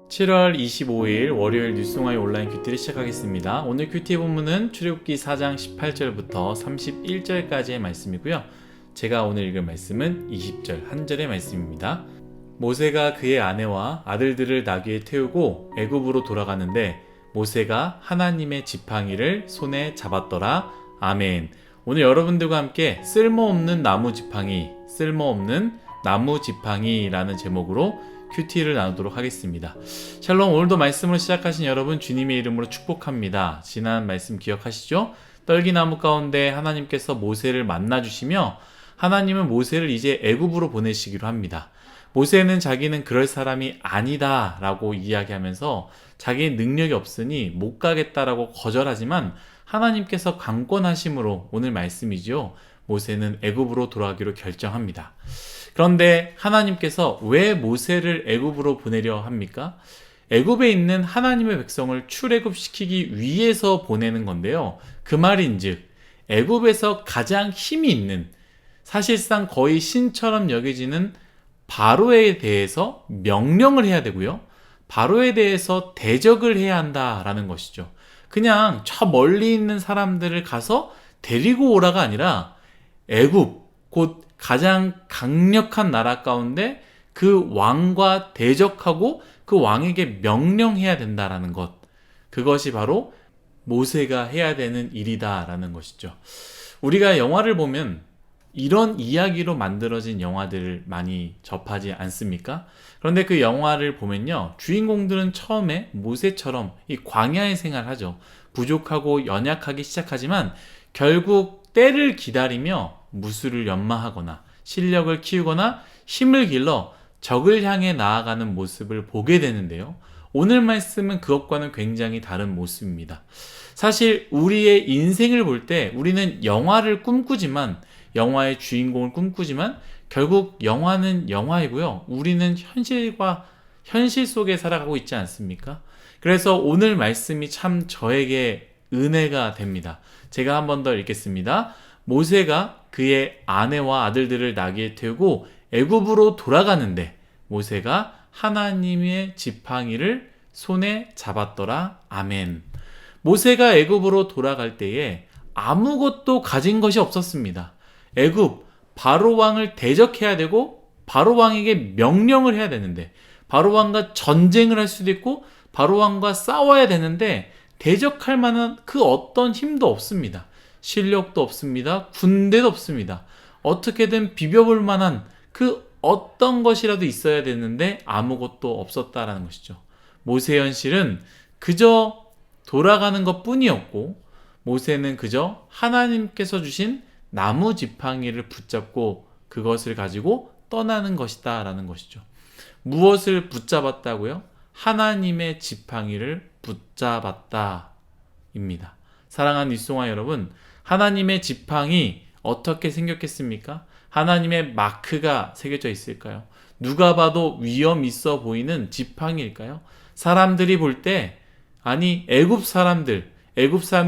(7월 25일) 월요일 뉴스송아의 온라인 큐티를 시작하겠습니다. 오늘 큐티의 본문은 출애굽기 4장 18절부터 31절까지의 말씀이고요. 제가 오늘 읽을 말씀은 20절 한 절의 말씀입니다. 모세가 그의 아내와 아들들을 나귀에 태우고 애굽으로 돌아가는데 모세가 하나님의 지팡이를 손에 잡았더라. 아멘. 오늘 여러분들과 함께 쓸모없는 나무 지팡이라는 제목으로 큐티를 나누도록 하겠습니다. 샬롬, 오늘도 말씀으로 시작하신 여러분 주님의 이름으로 축복합니다. 지난 말씀 기억하시죠? 떨기나무 가운데 하나님께서 모세를 만나주시며 하나님은 모세를 이제 애굽으로 보내시기로 합니다. 모세는 자기는 그럴 사람이 아니다 라고 이야기하면서 자기의 능력이 없으니 못 가겠다라고 거절하지만 하나님께서 강권하심으로 오늘 말씀이죠. 모세는 애굽으로 돌아가기로 결정합니다. 그런데 하나님께서 왜 모세를 애굽으로 보내려 합니까? 애굽에 있는 하나님의 백성을 출애굽시키기 위해서 보내는 건데요. 그 말인즉 애굽에서 가장 힘이 있는, 사실상 거의 신처럼 여겨지는 바로에 대해서 명령을 해야 되고요. 바로에 대해서 대적을 해야 한다라는 것이죠. 그냥 저 멀리 있는 사람들을 가서 데리고 오라가 아니라 애굽, 곧 가장 강력한 나라 가운데 그 왕과 대적하고 그 왕에게 명령해야 된다라는 것, 그것이 바로 모세가 해야 되는 일이다라는 것이죠. 우리가 영화를 보면 이런 이야기로 만들어진 영화들을 많이 접하지 않습니까? 그런데 그 영화를 보면요, 주인공들은 처음에 모세처럼 이 광야의 생활을 하죠. 부족하고 연약하기 시작하지만 결국 때를 기다리며 무술을 연마하거나 실력을 키우거나 힘을 길러 적을 향해 나아가는 모습을 보게 되는데요. 오늘 말씀은 그것과는 굉장히 다른 모습입니다. 사실 우리의 인생을 볼 때 우리는 영화를 꿈꾸지만, 영화의 주인공을 꿈꾸지만 결국 영화는 영화이고요. 우리는 현실 속에 살아가고 있지 않습니까? 그래서 오늘 말씀이 참 저에게 은혜가 됩니다. 제가 한 번 더 읽겠습니다. 모세가 그의 아내와 아들들을 나귀에 태우고 애굽으로 돌아가는데 모세가 하나님의 지팡이를 손에 잡았더라. 아멘. 모세가 애굽으로 돌아갈 때에 아무것도 가진 것이 없었습니다. 애굽 바로 왕을 대적해야 되고 바로 왕에게 명령을 해야 되는데, 바로 왕과 전쟁을 할 수도 있고 바로 왕과 싸워야 되는데 대적할 만한 그 어떤 힘도 없습니다. 실력도 없습니다. 군대도 없습니다. 어떻게든 비벼볼 만한 그 어떤 것이라도 있어야 되는데 아무것도 없었다라는 것이죠. 모세의 현실은 그저 돌아가는 것 뿐이었고, 모세는 그저 하나님께서 주신 나무 지팡이를 붙잡고 그것을 가지고 떠나는 것이다 라는 것이죠. 무엇을 붙잡았다고요? 하나님의 지팡이를 붙잡았다 입니다. 사랑하는 뉴스송아 여러분, 하나님의 지팡이 어떻게 생겼겠습니까? 하나님의 마크가 새겨져 있을까요? 누가 봐도 위험 있어 보이는 지팡이일까요? 사람들이 볼 때, 아니 애굽 사람들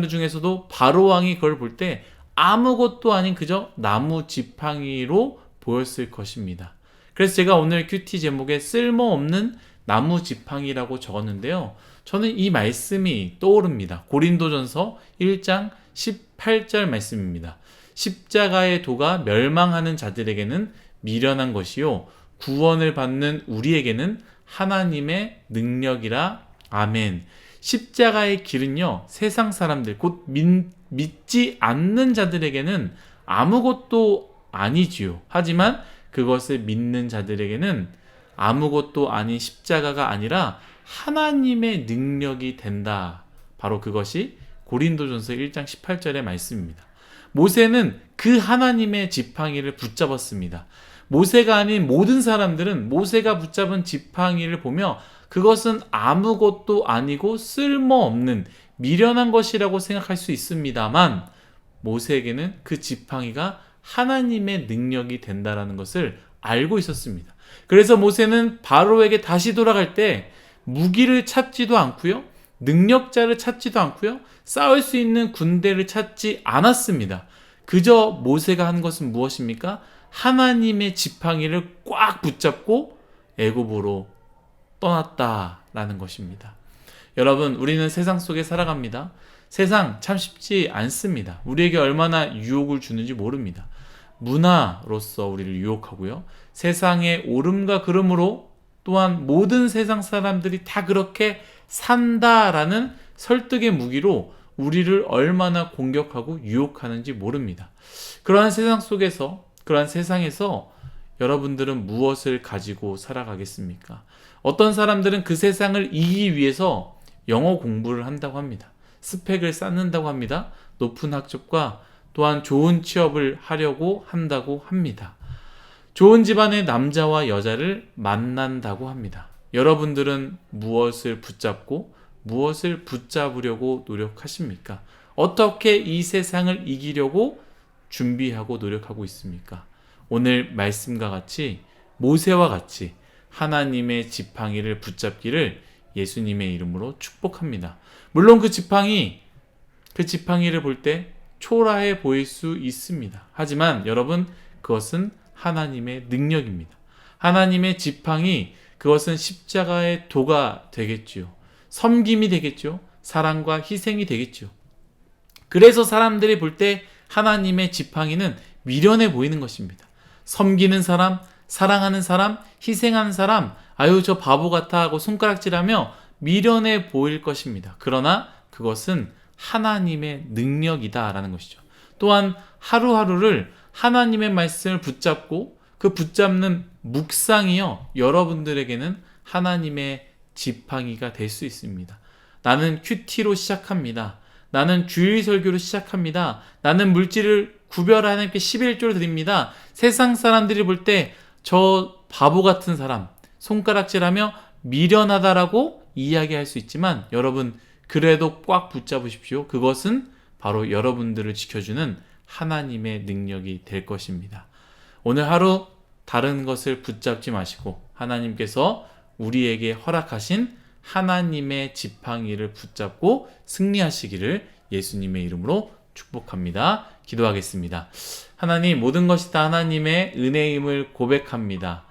중에서도 바로 왕이 그걸 볼 때 아무것도 아닌 그저 나무 지팡이로 보였을 것입니다. 그래서 제가 오늘 큐티 제목에 쓸모없는 나무 지팡이라고 적었는데요. 저는 이 말씀이 떠오릅니다. 고린도전서 1장 18절 말씀입니다. 십자가의 도가 멸망하는 자들에게는 미련한 것이요 구원을 받는 우리에게는 하나님의 능력이라. 아멘. 십자가의 길은요, 세상 사람들, 곧 믿지 않는 자들에게는 아무것도 아니지요. 하지만 그것을 믿는 자들에게는 아무것도 아닌 십자가가 아니라 하나님의 능력이 된다. 바로 그것이 고린도전서 1장 18절의 말씀입니다. 모세는 그 하나님의 지팡이를 붙잡았습니다. 모세가 아닌 모든 사람들은 모세가 붙잡은 지팡이를 보며 그것은 아무것도 아니고 쓸모없는 미련한 것이라고 생각할 수 있습니다만, 모세에게는 그 지팡이가 하나님의 능력이 된다는 것을 알고 있었습니다. 그래서 모세는 바로에게 다시 돌아갈 때 무기를 찾지도 않고요, 능력자를 찾지도 않고요. 싸울 수 있는 군대를 찾지 않았습니다. 그저 모세가 한 것은 무엇입니까? 하나님의 지팡이를 꽉 붙잡고 애굽으로 떠났다라는 것입니다. 여러분, 우리는 세상 속에 살아갑니다. 세상 참 쉽지 않습니다. 우리에게 얼마나 유혹을 주는지 모릅니다. 문화로서 우리를 유혹하고요. 세상의 오름과 그름으로 또한 모든 세상 사람들이 다 그렇게 산다라는 설득의 무기로 우리를 얼마나 공격하고 유혹하는지 모릅니다. 그러한 세상 속에서, 그러한 세상에서 여러분들은 무엇을 가지고 살아가겠습니까? 어떤 사람들은 그 세상을 이기기 위해서 영어 공부를 한다고 합니다. 스펙을 쌓는다고 합니다. 높은 학점과 또한 좋은 취업을 하려고 한다고 합니다. 좋은 집안의 남자와 여자를 만난다고 합니다. 여러분들은 무엇을 붙잡고 무엇을 붙잡으려고 노력하십니까? 어떻게 이 세상을 이기려고 준비하고 노력하고 있습니까? 오늘 말씀과 같이 모세와 같이 하나님의 지팡이를 붙잡기를 예수님의 이름으로 축복합니다. 물론 그 지팡이를 볼 때 초라해 보일 수 있습니다. 하지만 여러분, 그것은 하나님의 능력입니다. 하나님의 지팡이, 그것은 십자가의 도가 되겠지요. 섬김이 되겠죠. 사랑과 희생이 되겠죠. 그래서 사람들이 볼 때 하나님의 지팡이는 미련해 보이는 것입니다. 섬기는 사람, 사랑하는 사람, 희생하는 사람, 아유 저 바보 같아 하고 손가락질하며 미련해 보일 것입니다. 그러나 그것은 하나님의 능력이다라는 것이죠. 또한 하루하루를 하나님의 말씀을 붙잡고 그 붙잡는 묵상이요, 여러분들에게는 하나님의 지팡이가 될 수 있습니다. 나는 큐티로 시작합니다. 나는 주일 설교로 시작합니다. 나는 물질을 구별하여 하나님께 11조를 드립니다. 세상 사람들이 볼 때 저 바보 같은 사람, 손가락질하며 미련하다라고 이야기할 수 있지만 여러분, 그래도 꽉 붙잡으십시오. 그것은 바로 여러분들을 지켜주는 하나님의 능력이 될 것입니다. 오늘 하루 다른 것을 붙잡지 마시고 하나님께서 우리에게 허락하신 하나님의 지팡이를 붙잡고 승리하시기를 예수님의 이름으로 축복합니다. 기도하겠습니다. 하나님, 모든 것이 다 하나님의 은혜임을 고백합니다.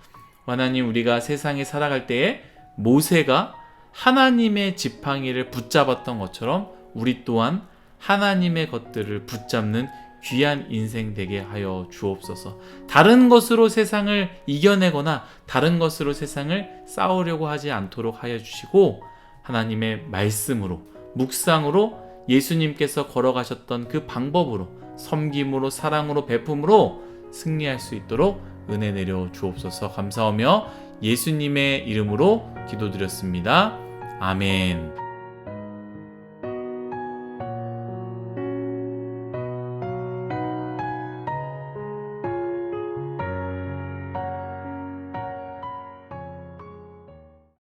하나님, 우리가 세상에 살아갈 때에 모세가 하나님의 지팡이를 붙잡았던 것처럼 우리 또한 하나님의 것들을 붙잡는 귀한 인생 되게 하여 주옵소서. 다른 것으로 세상을 이겨내거나 다른 것으로 세상을 싸우려고 하지 않도록 하여 주시고, 하나님의 말씀으로, 묵상으로, 예수님께서 걸어가셨던 그 방법으로, 섬김으로, 사랑으로, 베품으로 승리할 수 있도록 은혜 내려 주옵소서. 감사하며 예수님의 이름으로 기도드렸습니다. 아멘.